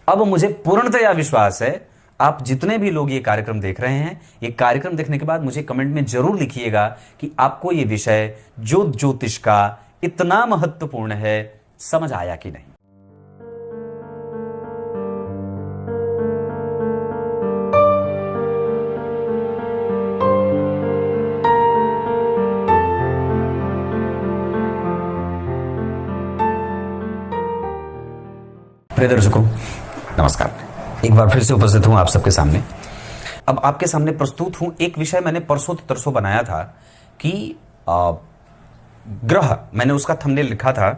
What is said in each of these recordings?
अब मुझे पूर्णतया विश्वास है, आप जितने भी लोग ये कार्यक्रम देख रहे हैं, ये कार्यक्रम देखने के बाद मुझे कमेंट में जरूर लिखिएगा कि आपको ये विषय ज्योतिष का इतना महत्वपूर्ण है समझ आया कि नहीं। प्रिय दर्शकों, नमस्कार। एक बार फिर से उपस्थित हूं आप सबके सामने। अब आपके सामने प्रस्तुत हूं एक विषय मैंने परसों तरसों बनाया था कि ग्रह, मैंने उसका थंबनेल लिखा था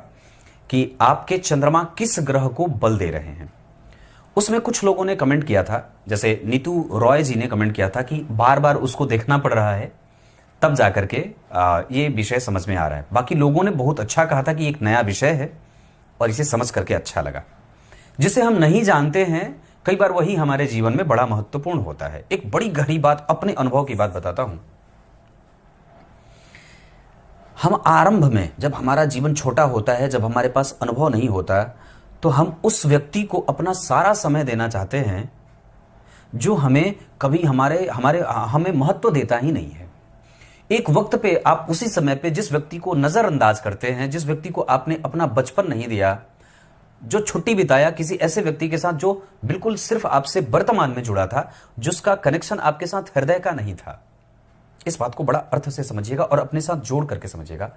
कि आपके चंद्रमा किस ग्रह को बल दे रहे हैं। उसमें कुछ लोगों ने कमेंट किया था, जैसे नीतू रॉय जी ने कमेंट किया था कि बार बार उसको देखना पड़ रहा है, तब जाकर के ये विषय समझ में आ रहा है। बाकी लोगों ने बहुत अच्छा कहा था कि एक नया विषय है और इसे समझ करके अच्छा लगा। जिसे हम नहीं जानते हैं, कई बार वही हमारे जीवन में बड़ा महत्वपूर्ण होता है। एक बड़ी गहरी बात, अपने अनुभव की बात बताता हूं। हम आरंभ में, जब हमारा जीवन छोटा होता है, जब हमारे पास अनुभव नहीं होता, तो हम उस व्यक्ति को अपना सारा समय देना चाहते हैं जो हमें कभी हमें महत्व देता ही नहीं है। एक वक्त पे आप उसी समय पे जिस व्यक्ति को नजरअंदाज करते हैं, जिस व्यक्ति को आपने अपना बचपन नहीं दिया, जो छुट्टी बिताया किसी ऐसे व्यक्ति के साथ जो बिल्कुल सिर्फ आपसे वर्तमान में जुड़ा था, जिसका कनेक्शन आपके साथ हृदय का नहीं था। इस बात को बड़ा अर्थ से समझिएगा और अपने साथ जोड़ करके समझिएगा।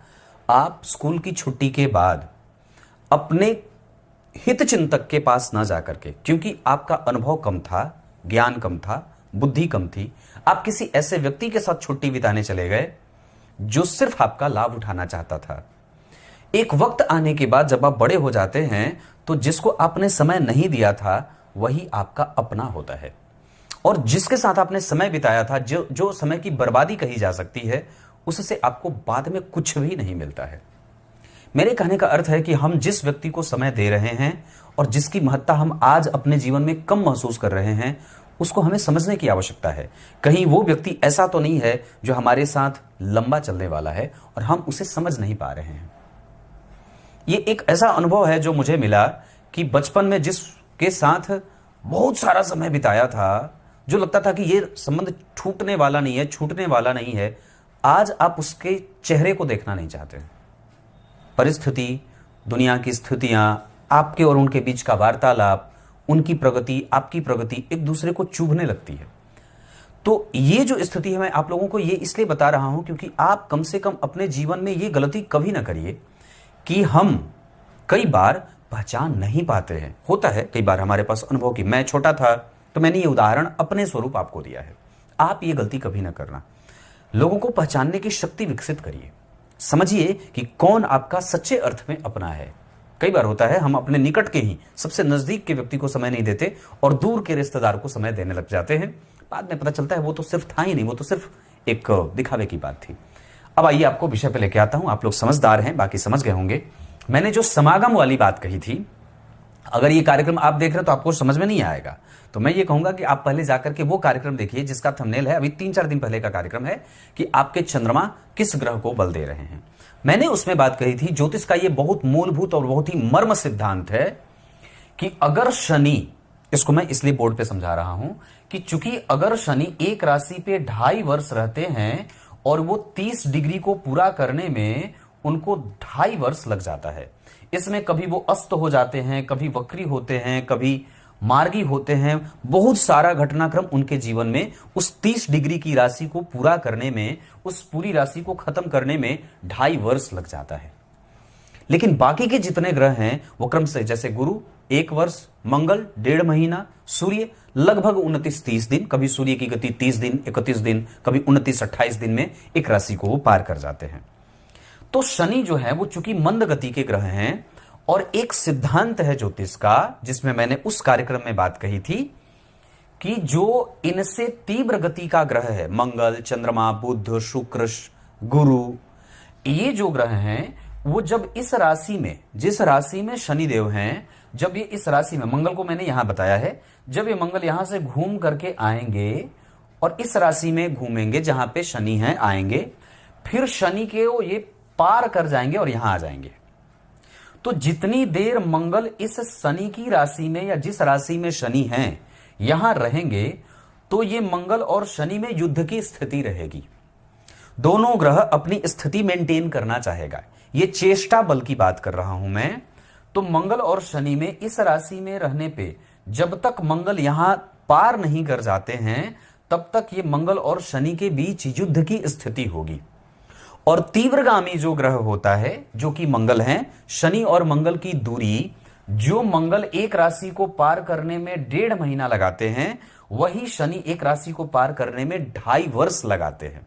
आप स्कूल की छुट्टी के बाद अपने हितचिंतक के पास ना जाकर के, क्योंकि आपका अनुभव कम था, ज्ञान कम था, बुद्धि कम थी, आप किसी ऐसे व्यक्ति के साथ छुट्टी बिताने चले गए जो सिर्फ आपका लाभ उठाना चाहता था। एक वक्त आने के बाद जब आप बड़े हो जाते हैं, तो जिसको आपने समय नहीं दिया था वही आपका अपना होता है, और जिसके साथ आपने समय बिताया था, जो समय की बर्बादी कही जा सकती है, उससे आपको बाद में कुछ भी नहीं मिलता है। मेरे कहने का अर्थ है कि हम जिस व्यक्ति को समय दे रहे हैं और जिसकी महत्ता हम आज अपने जीवन में कम महसूस कर रहे हैं, उसको हमें समझने की आवश्यकता है। कहीं वो व्यक्ति ऐसा तो नहीं है जो हमारे साथ लंबा चलने वाला है और हम उसे समझ नहीं पा रहे हैं। ये एक ऐसा अनुभव है जो मुझे मिला कि बचपन में जिसके साथ बहुत सारा समय बिताया था, जो लगता था कि ये संबंध छूटने वाला नहीं है, छूटने वाला नहीं है, आज आप उसके चेहरे को देखना नहीं चाहते। परिस्थिति, दुनिया की स्थितियां, आपके और उनके बीच का वार्तालाप, उनकी प्रगति, आपकी प्रगति एक दूसरे को चुभने लगती है। तो ये जो स्थिति है, मैं आप लोगों को ये इसलिए बता रहा हूं क्योंकि आप कम से कम अपने जीवन में ये गलती कभी ना करिए कि हम कई बार पहचान नहीं पाते हैं। होता है कई बार हमारे पास अनुभव की, मैं छोटा था तो मैंने ये उदाहरण अपने स्वरूप आपको दिया है। आप ये गलती कभी ना करना। लोगों को पहचानने की शक्ति विकसित करिए। समझिए कि कौन आपका सच्चे अर्थ में अपना है। कई बार होता है हम अपने निकट के ही सबसे नजदीक के व्यक्ति को समय नहीं देते और दूर के रिश्तेदार को समय देने लग जाते हैं। बाद में पता चलता है वो तो सिर्फ था ही नहीं, वो तो सिर्फ एक दिखावे की बात थी। अब आइए आपको विषय पे लेके आता हूं। आप लोग समझदार हैं, बाकी समझ गए होंगे। मैंने जो समागम वाली बात कही थी, अगर ये कार्यक्रम आप देख रहे हो तो आपको समझ में नहीं आएगा, तो मैं ये कहूंगा कि आप पहले जाकर के वो कार्यक्रम देखिए जिसका थंबनेल है, अभी 3-4 दिन पहले का कार्यक्रम है, कि आपके चंद्रमा किस ग्रह को बल दे रहे हैं। मैंने उसमें बात कही थी, ज्योतिष का ये बहुत मूलभूत और बहुत ही मर्म सिद्धांत है कि अगर शनि, इसको मैं इसलिए बोर्ड पे समझा रहा हूं कि चूंकि अगर शनि एक राशि पे 2.5 वर्ष रहते हैं और वो 30 डिग्री को पूरा करने में उनको 2.5 वर्ष लग जाता है। इसमें कभी वो अस्त हो जाते हैं, कभी वक्री होते हैं, कभी मार्गी होते हैं। बहुत सारा घटनाक्रम उनके जीवन में उस 30 डिग्री की राशि को पूरा करने में, उस पूरी राशि को खत्म करने में 2.5 वर्ष लग जाता है। लेकिन बाकी के जितने ग्रह हैं वो क्रम से, जैसे गुरु 1 वर्ष, मंगल 1.5 महीना, सूर्य लगभग 29-30 दिन, कभी सूर्य की गति 30 दिन, 31 दिन, कभी 29-28 दिन में एक राशि को वो पार कर जाते हैं। तो शनि जो है वो चूंकि मंद गति के ग्रह हैं, और एक सिद्धांत है ज्योतिष का जिसमें मैंने उस कार्यक्रम में बात कही थी कि जो इनसे तीव्र गति का ग्रह है, मंगल, चंद्रमा, बुध, शुक्र, गुरु, ये जो ग्रह हैं वो जब इस राशि में, जिस राशि में शनिदेव हैं, जब ये इस राशि में, मंगल को मैंने यहां बताया है, जब ये मंगल यहां से घूम करके आएंगे और इस राशि में घूमेंगे जहां पे शनि हैं, आएंगे, फिर शनि के वो ये पार कर जाएंगे और यहां आ जाएंगे। तो जितनी देर मंगल इस शनि की राशि में या जिस राशि में शनि है यहां रहेंगे, तो ये मंगल और शनि में युद्ध की स्थिति रहेगी। दोनों ग्रह अपनी स्थिति मेंटेन करना चाहेगा। ये चेष्टा बल की बात कर रहा हूं मैं। तो मंगल और शनि में इस राशि में रहने पे जब तक मंगल यहां पार नहीं कर जाते हैं, तब तक ये मंगल और शनि के बीच युद्ध की स्थिति होगी। और तीव्रगामी जो ग्रह होता है, जो कि मंगल है, शनि और मंगल की दूरी, जो मंगल एक राशि को पार करने में 1.5 महीना लगाते हैं, वही शनि एक राशि को पार करने में 2.5 वर्ष लगाते हैं।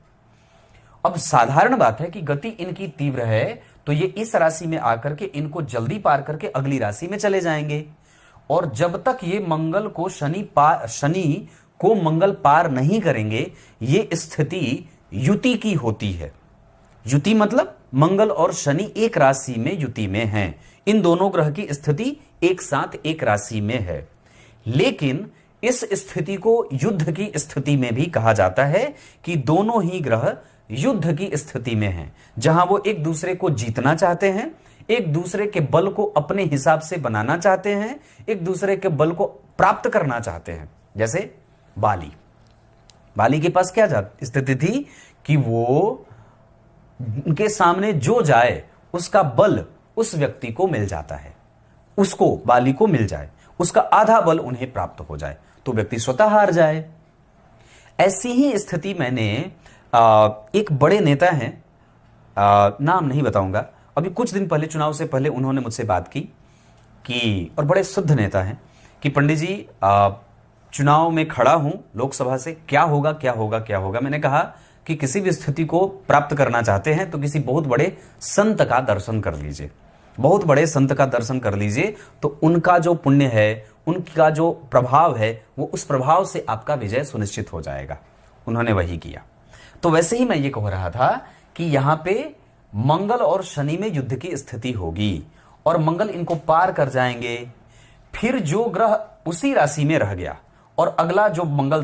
अब साधारण बात है कि गति इनकी तीव्र है, तो ये इस राशि में आकर के इनको जल्दी पार करके अगली राशि में चले जाएंगे। और जब तक ये मंगल को शनि को मंगल पार नहीं करेंगे, ये स्थिति युति की होती है। युति मतलब मंगल और शनि एक राशि में युति में हैं। इन दोनों ग्रह की स्थिति एक साथ एक राशि में है। लेकिन इस स्थिति को युद्ध की स्थिति में भी कहा जाता है कि दोनों ही ग्रह युद्ध की स्थिति में हैं, जहां वो एक दूसरे को जीतना चाहते हैं, एक दूसरे के बल को अपने हिसाब से बनाना चाहते हैं, एक दूसरे के बल को प्राप्त करना चाहते हैं। जैसे बाली के पास क्या स्थिति थी कि वो उनके सामने जो जाए उसका बल उस व्यक्ति को मिल जाता है, उसको बाली को मिल जाए, उसका आधा बल उन्हें प्राप्त हो जाए, तो व्यक्ति स्वतः हार जाए। ऐसी ही स्थिति मैंने एक बड़े नेता हैं, नाम नहीं बताऊंगा, अभी कुछ दिन पहले, चुनाव से पहले उन्होंने मुझसे बात की कि, और बड़े शुद्ध नेता हैं, कि पंडित जी चुनाव में खड़ा हूं लोकसभा से, क्या होगा क्या होगा क्या होगा। मैंने कहा कि किसी भी स्थिति को प्राप्त करना चाहते हैं तो किसी बहुत बड़े संत का दर्शन कर लीजिए, बहुत बड़े संत का दर्शन कर लीजिए, तो उनका जो पुण्य है, उनका जो प्रभाव है, वो उस प्रभाव से आपका विजय सुनिश्चित हो जाएगा। उन्होंने वही किया। तो वैसे ही मैं ये कह रहा था कि यहां पे मंगल और शनि में युद्ध की स्थिति होगी और मंगल इनको पार कर जाएंगे। फिर जो ग्रह उसी राशि में रह गया और अगला जो मंगल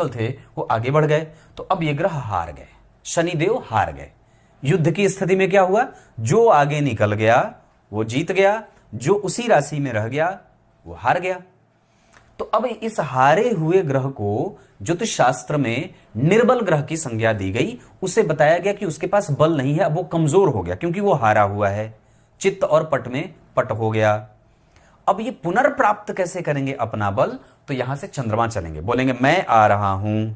थे वो आगे बढ़ गए, तो अब ये ग्रह हार गए, शनिदेव हार गए। युद्ध की स्थिति में क्या हुआ? जो आगे निकल गया वो जीत गया, जो उसी राशि में रह गया वो हार गया। तो अब इस हारे हुए ग्रह को ज्योतिष शास्त्र में निर्बल ग्रह की संज्ञा दी गई। उसे बताया गया कि उसके पास बल नहीं है, अब वो कमजोर हो गया क्योंकि वो हारा हुआ है, चित्त और पट में पट हो गया। अब ये पुनर्प्राप्त कैसे करेंगे अपना बल? तो यहां से चंद्रमा चलेंगे, बोलेंगे मैं आ रहा हूं,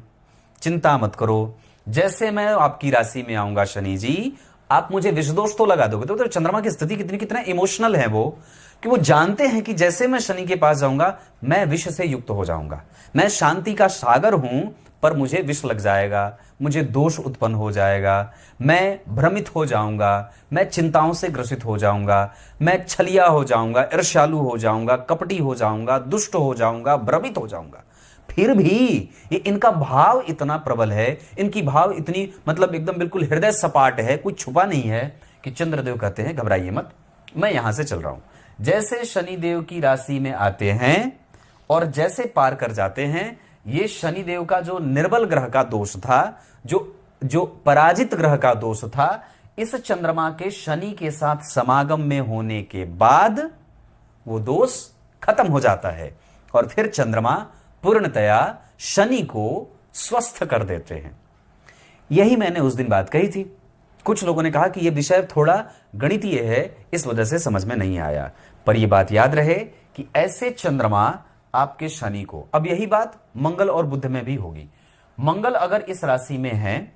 चिंता मत करो, जैसे मैं आपकी राशि में आऊंगा शनि जी, आप मुझे विष दोष तो लगा दोगे। तो चंद्रमा की स्थिति कितना इमोशनल है वो, कि वो जानते हैं कि जैसे मैं शनि के पास जाऊंगा मैं विष से युक्त हो जाऊंगा। मैं शांति का सागर हूं, पर मुझे विष लग जाएगा, मुझे दोष उत्पन्न हो जाएगा, मैं भ्रमित हो जाऊंगा, मैं चिंताओं से ग्रसित हो जाऊंगा, मैं छलिया हो जाऊंगा, ईर्ष्यालु हो जाऊंगा, कपटी हो जाऊंगा, दुष्ट हो जाऊंगा, भ्रमित हो जाऊंगा। फिर भी ये इनका भाव इतना प्रबल है, इनकी भाव इतनी मतलब एकदम बिल्कुल हृदय सपाट है, कुछ छुपा नहीं है, कि चंद्रदेव कहते हैं घबराइए मत, मैं यहां से चल रहा हूं। जैसे शनिदेव की राशि में आते हैं और जैसे पार कर जाते हैं, ये शनिदेव का जो निर्बल ग्रह का दोष था, जो पराजित ग्रह का दोष था, इस चंद्रमा के शनि के साथ समागम में होने के बाद वो दोष खत्म हो जाता है और फिर चंद्रमा पूर्णतया शनि को स्वस्थ कर देते हैं। यही मैंने उस दिन बात कही थी। कुछ लोगों ने कहा कि यह विषय थोड़ा गणितीय है, इस वजह से समझ में नहीं आया, पर यह बात याद रहे कि ऐसे चंद्रमा आपके शनि को, अब यही बात मंगल और बुध में भी होगी। मंगल अगर इस राशि में है,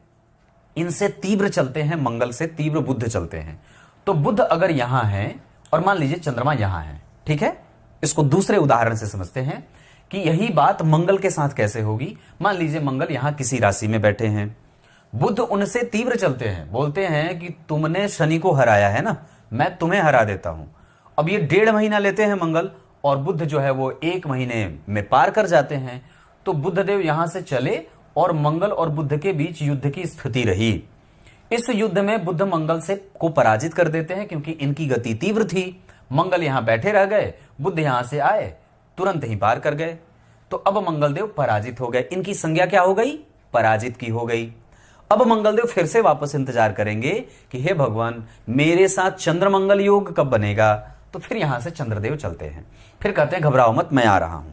इनसे तीव्र चलते हैं, मंगल से तीव्र बुध चलते हैं, तो बुध अगर यहां है और मान लीजिए चंद्रमा यहां है, ठीक है, इसको दूसरे उदाहरण से समझते हैं कि यही बात मंगल के साथ कैसे होगी। मान लीजिए मंगल यहां किसी राशि में बैठे हैं, बुध उनसे तीव्र चलते हैं, बोलते हैं कि तुमने शनि को हराया है ना, मैं तुम्हें हरा देता हूं। अब ये 1.5 महीना लेते हैं मंगल, और बुध जो है वो 1 महीने में पार कर जाते हैं। तो बुधदेव यहां से चले और मंगल और बुध के बीच युद्ध की स्थिति रही। इस युद्ध में बुध मंगल को पराजित कर देते हैं क्योंकि इनकी गति तीव्र थी। मंगल यहां बैठे रह गए, बुध यहां से आए, तुरंत ही पार कर गए। तो अब मंगलदेव पराजित हो गए, इनकी संज्ञा क्या हो गई? पराजित की हो गई। अब मंगलदेव फिर से वापस इंतजार करेंगे कि हे भगवान, मेरे साथ चंद्र मंगल योग कब बनेगा, तो फिर यहां से चंद्रदेव चलते हैं, फिर कहते हैं घबराओ मत मैं आ रहा हूं।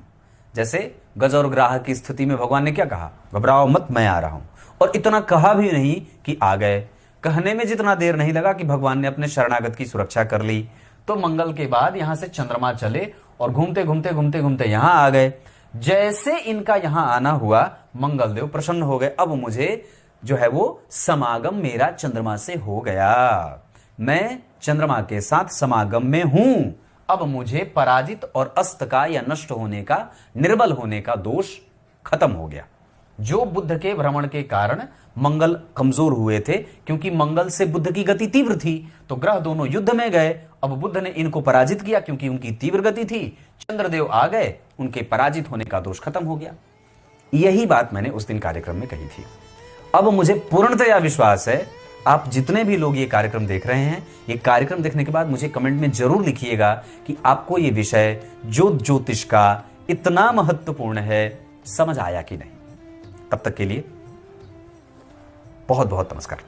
जैसे गज और ग्राह की स्थिति में भगवान ने क्या कहा, घबराओ मत मैं आ रहा हूं। और इतना कहा भी नहीं कि आ गए, कहने में जितना देर नहीं लगा कि भगवान ने अपने शरणागत की सुरक्षा कर ली। तो मंगल के बाद यहां से चंद्रमा चले और घूमते घूमते घूमते घूमते यहां आ गए। जैसे इनका यहां आना हुआ, मंगल देव प्रसन्न हो गए, अब मुझे जो है वो समागम मेरा चंद्रमा से हो गया, मैं चंद्रमा के साथ समागम में हूं, अब मुझे पराजित और अस्त का या नष्ट होने का, निर्बल होने का दोष खत्म हो गया। जो बुद्ध के भ्रमण के कारण मंगल कमजोर हुए थे, क्योंकि मंगल से बुद्ध की गति तीव्र थी, तो ग्रह दोनों युद्ध में गए। अब बुद्ध ने इनको पराजित किया क्योंकि उनकी तीव्र गति थी, चंद्रदेव आ गए, उनके पराजित होने का दोष खत्म हो गया। यही बात मैंने उस दिन कार्यक्रम में कही थी। अब मुझे पूर्णतया विश्वास है, आप जितने भी लोग ये कार्यक्रम देख रहे हैं, ये कार्यक्रम देखने के बाद मुझे कमेंट में जरूर लिखिएगा कि आपको ये विषय ज्योतिष का इतना महत्वपूर्ण है, समझ आया कि नहीं। तब तक के लिए बहुत बहुत नमस्कार।